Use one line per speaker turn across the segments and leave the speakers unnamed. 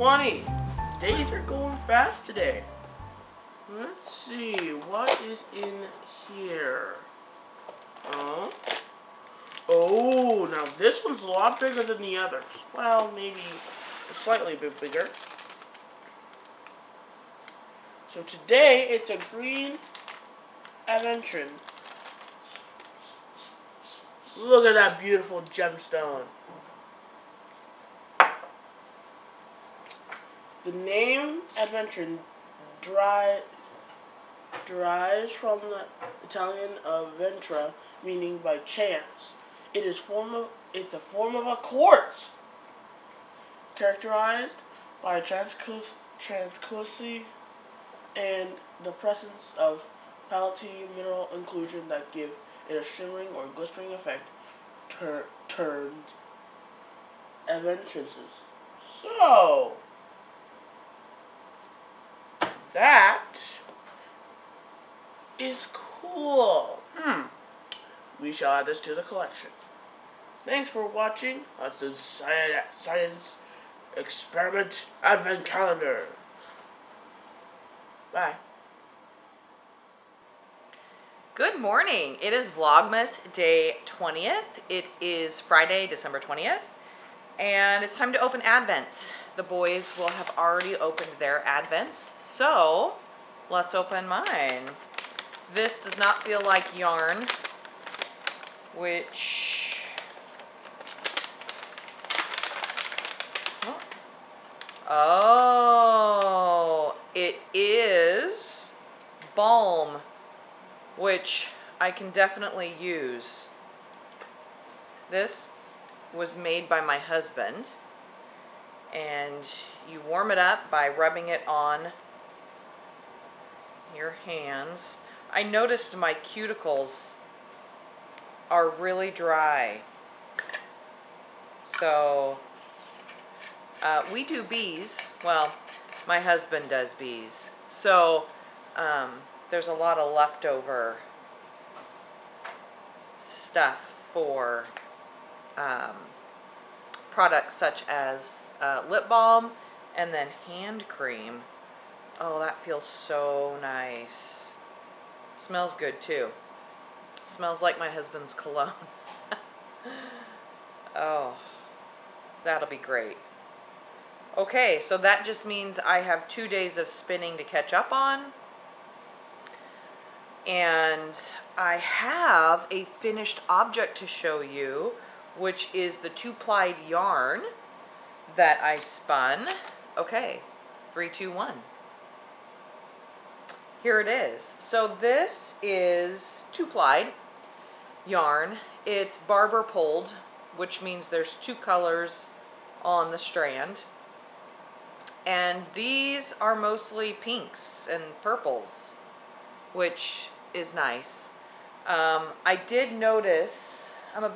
20. Days are going fast today. Let's see, what is in here? Oh, now this one's a lot bigger than the others. Well, maybe a slightly bit bigger. So today, it's a green Adventure. Look at that beautiful gemstone. The name Adventure derives from the Italian ventura, meaning by chance. It's a form of a quartz, characterized by translucency and the presence of palette mineral inclusion that give it a shimmering or glistering effect. Turned adventures. So that is cool. We shall add this to the collection. Thanks for watching. That's the Science Experiment Advent Calendar. Bye.
Good morning. It is Vlogmas day 20th. It is Friday, December 20th. And it's time to open Advents. The boys will have already opened their Advents. So let's open mine. This does not feel like yarn, which, oh, it is balm, which I can definitely use. This was made by my husband, and you warm it up by rubbing it on your hands. I noticed my cuticles are really dry, so we do bees. Well, my husband does bees, so there's a lot of leftover stuff for products such as lip balm and then hand cream. Oh, that feels so nice. Smells good too. Smells like my husband's cologne. Oh, that'll be great. Okay, so that just means I have 2 days of spinning to catch up on. And I have a finished object to show you, which is the 2-plied yarn that I spun. Okay, 3, 2, 1. Here it is. So this is 2-plied yarn. It's barber pulled, which means there's 2 colors on the strand. And these are mostly pinks and purples, which is nice. I did notice I'm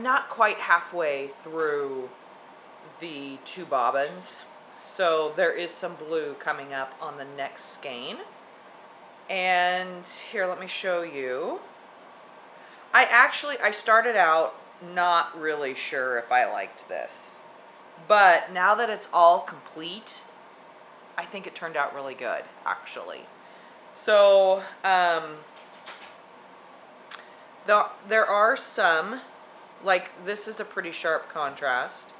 not quite halfway through the 2 bobbins. So there is some blue coming up on the next skein. And here, let me show you. I started out not really sure if I liked this. But now that it's all complete, I think it turned out really good, actually. So, there are some, like this is a pretty sharp contrast.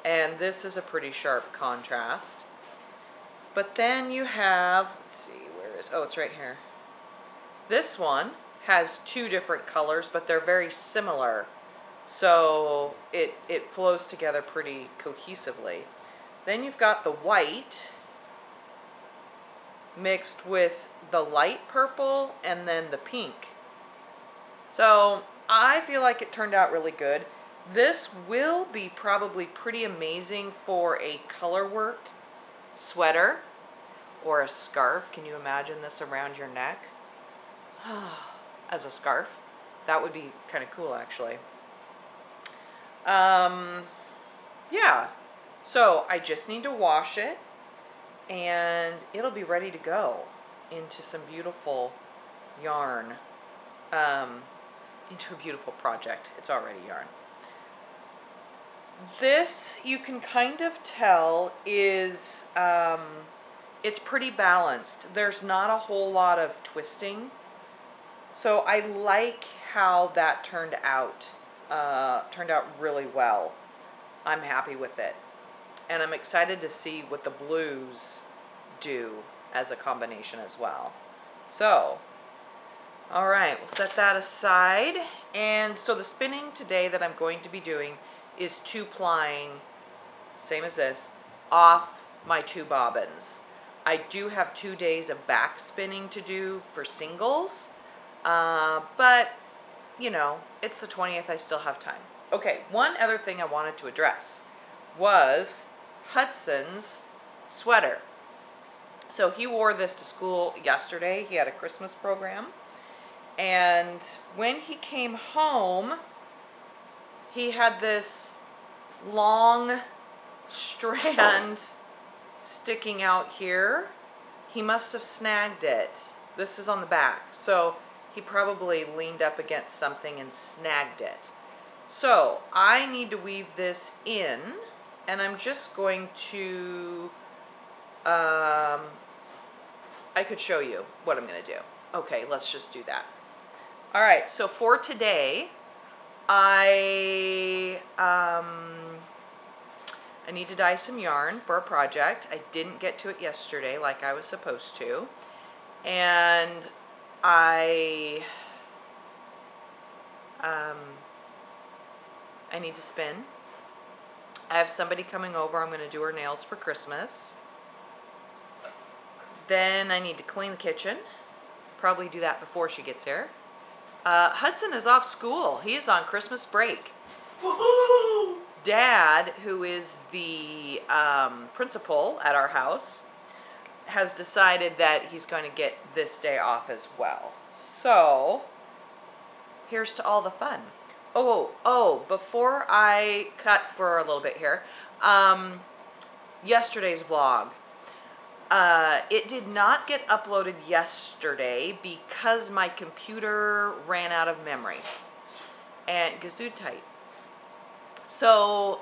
And this is a pretty sharp contrast. But then you have, let's see, it's right here. This one has 2 different colors, but they're very similar. So it flows together pretty cohesively. Then you've got the white mixed with the light purple and then the pink. So I feel like it turned out really good. This will be probably pretty amazing for a color work sweater or a scarf. Can you imagine this around your neck as a scarf? That would be kind of cool, actually. Yeah, so I just need to wash it and it'll be ready to go into some beautiful yarn, into a beautiful project. It's already yarn. This, you can kind of tell, is, it's pretty balanced. There's not a whole lot of twisting. So I like how that turned out. Turned out really well. I'm happy with it. And I'm excited to see what the blues do as a combination as well. So, all right, we'll set that aside. And so the spinning today that I'm going to be doing is 2-plying, same as this, off my 2 bobbins. I do have 2 days of back spinning to do for singles, but you know, it's the 20th, I still have time. Okay, one other thing I wanted to address was Hudson's sweater. So he wore this to school yesterday. He had a Christmas program. And when he came home, he had this long strand sticking out here. He must have snagged it. This is on the back. So he probably leaned up against something and snagged it. So I need to weave this in, and I'm just going to, I could show you what I'm going to do. Okay, let's just do that. All right, so for today, I need to dye some yarn for a project. I didn't get to it yesterday like I was supposed to. And I need to spin. I have somebody coming over. I'm going to do her nails for Christmas. Then I need to clean the kitchen. Probably do that before she gets here. Hudson is off school. He is on Christmas break.
Woohoo!
Dad, who is the principal at our house, has decided that he's going to get this day off as well. So, here's to all the fun. Oh, before I cut for a little bit here, yesterday's vlog. It did not get uploaded yesterday because my computer ran out of memory. And Gesundheit. So,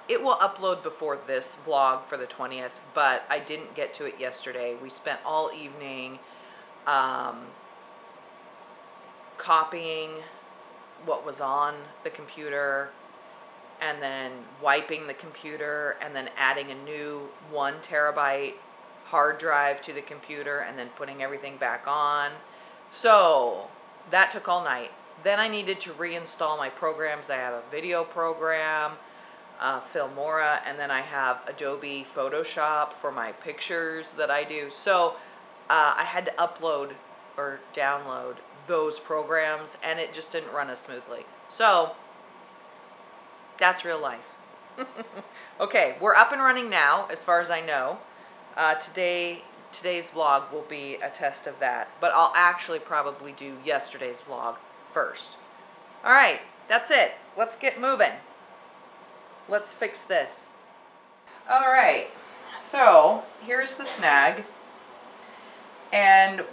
it will upload before this vlog for the 20th, but I didn't get to it yesterday. We spent all evening copying what was on the computer, and then wiping the computer, and then adding a new 1 terabyte hard drive to the computer, and then putting everything back on. So that took all night. Then I needed to reinstall my programs. I have a video program, Filmora, and then I have Adobe Photoshop for my pictures that I do. So I had to upload or download those programs, and it just didn't run as smoothly. So that's real life. Okay, we're up and running now, as far as I know. Today's vlog will be a test of that, but I'll actually probably do yesterday's vlog first. All right, that's it. Let's get moving. Let's fix this. All right, so here's the snag, and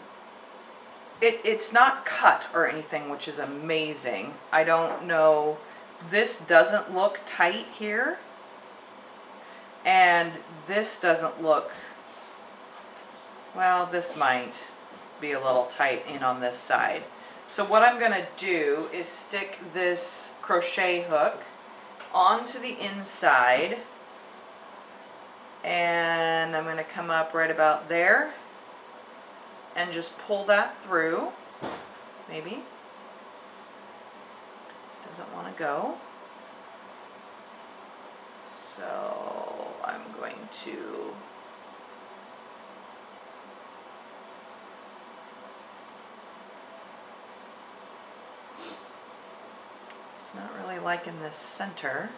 it's not cut or anything, which is amazing. I don't know, this doesn't look tight here, and this doesn't look, well, this might be a little tight in on this side. So what I'm going to do is stick this crochet hook onto the inside, and I'm going to come up right about there and just pull that through. Maybe. Doesn't want to go. So I'm going to it's not really liking this center.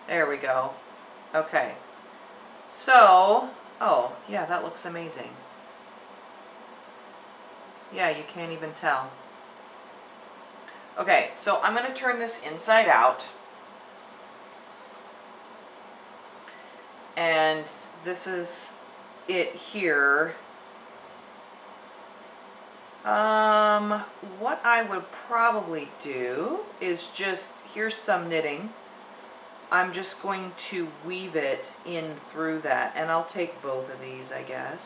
There we go. Okay. So, oh, yeah, that looks amazing. Yeah, you can't even tell. Okay, so I'm going to turn this inside out. And this is it here. What I would probably do is just, here's some knitting. I'm just going to weave it in through that, and I'll take both of these, I guess.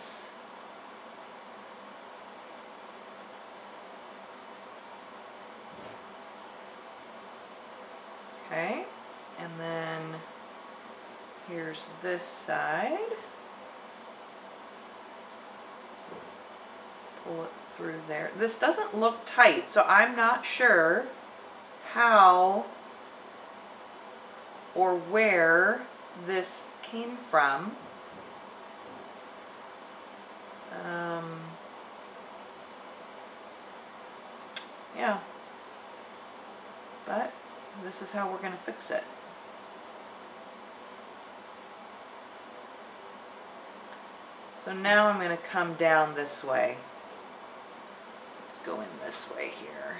Okay, and then here's this side. Pull it through there. This doesn't look tight, so I'm not sure how or where this came from. Yeah, but this is how we're going to fix it. So now I'm going to come down this way. Let's go in this way here.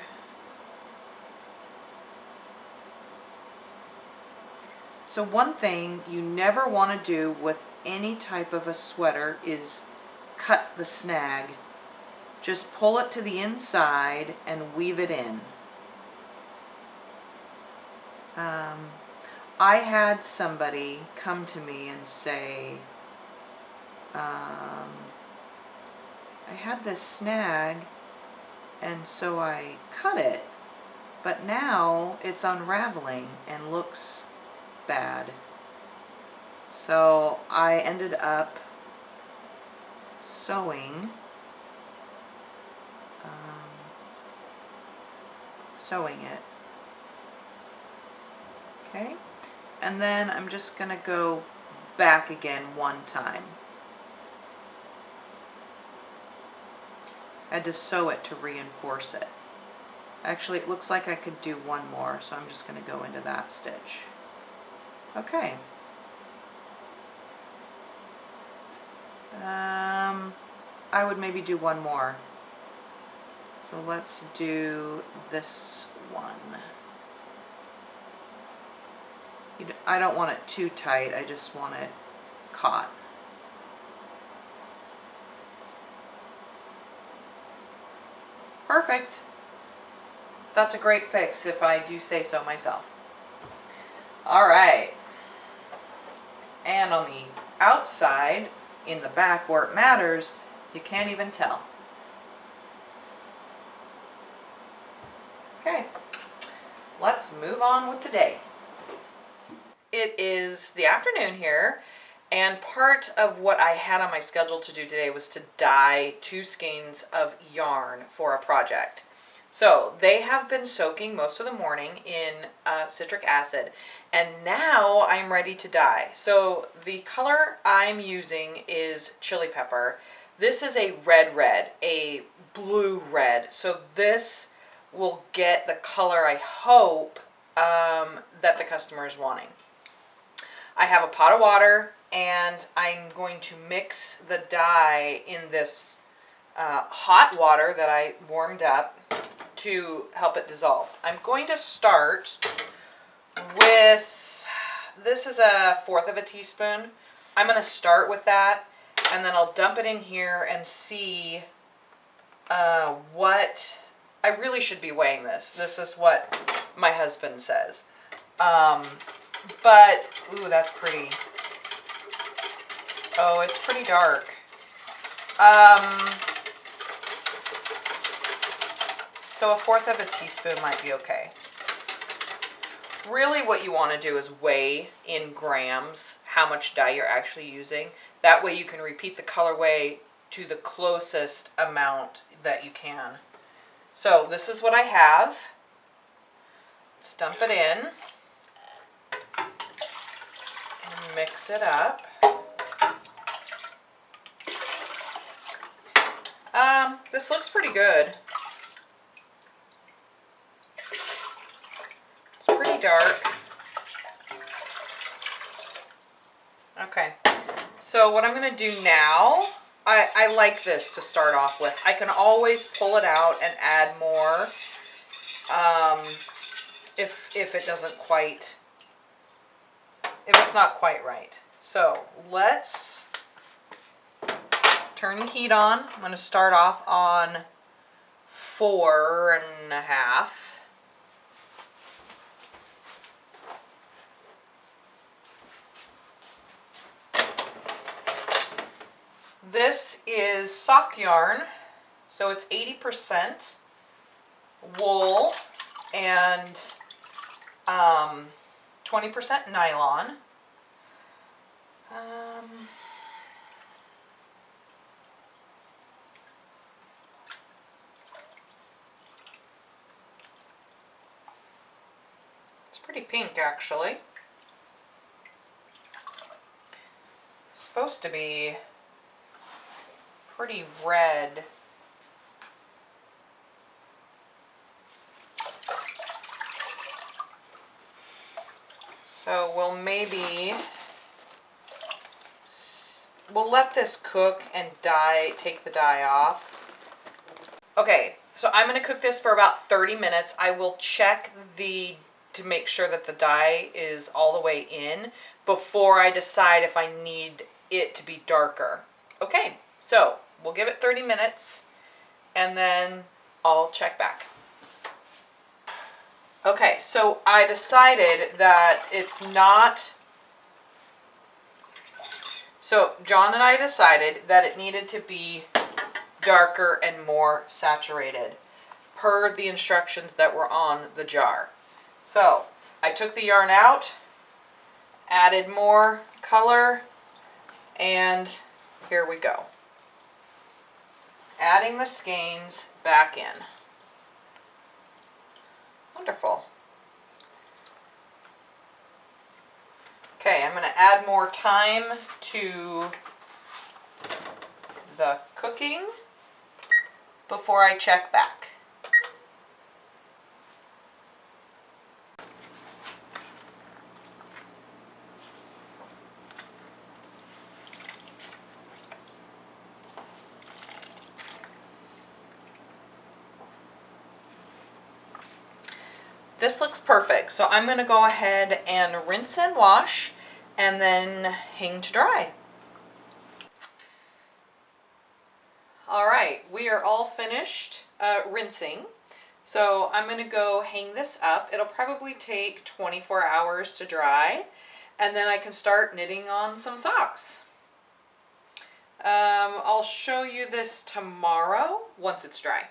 So one thing you never want to do with any type of a sweater is cut the snag. Just pull it to the inside and weave it in. I had somebody come to me and say, I had this snag and so I cut it, but now it's unraveling and looks bad. So I ended up sewing it. Okay, and then I'm just going to go back again one time. I had to sew it to reinforce it. Actually, it looks like I could do one more, so I'm just going to go into that stitch. Okay. I would maybe do one more. So let's do this one. I don't want it too tight, I just want it caught. Perfect. That's a great fix if I do say so myself. Alright. And on the outside, in the back where it matters, you can't even tell. Okay, let's move on with today. It is the afternoon here, and part of what I had on my schedule to do today was to dye 2 skeins of yarn for a project. So they have been soaking most of the morning in citric acid, and now I'm ready to dye. So the color I'm using is chili pepper. This is a red, a blue red. So this will get the color I hope that the customer is wanting. I have a pot of water, and I'm going to mix the dye in this hot water that I warmed up to help it dissolve. I'm going to start with, this is 1/4 of a teaspoon. I'm going to start with that, and then I'll dump it in here and see what, I really should be weighing this. This is what my husband says. But, ooh, that's pretty. Oh, it's pretty dark. So 1/4 of a teaspoon might be okay. Really what you want to do is weigh in grams how much dye you're actually using. That way you can repeat the colorway to the closest amount that you can. So this is what I have. Let's dump it in and mix it up. This looks pretty good. It's pretty dark. Okay, so what I'm going to do now, I like this to start off with. I can always pull it out and add more if it doesn't quite, if it's not quite right. So let's turn the heat on. I'm going to start off on 4.5. This is sock yarn, so it's 80% wool and 20% nylon. It's pretty pink, actually. It's supposed to be pretty red. So we'll let this cook and take the dye off. Okay, so I'm going to cook this for about 30 minutes. I will check to make sure that the dye is all the way in before I decide if I need it to be darker. Okay, so we'll give it 30 minutes and then I'll check back. Okay, so I decided that it's not... So John and I decided that it needed to be darker and more saturated per the instructions that were on the jar. So I took the yarn out, added more color, and here we go. Adding the skeins back in. Wonderful. Okay, I'm going to add more time to the cooking before I check back. This looks perfect, so I'm going to go ahead and rinse and wash and then hang to dry. Alright, we are all finished rinsing, so I'm going to go hang this up. It'll probably take 24 hours to dry, and then I can start knitting on some socks. I'll show you this tomorrow once it's dry.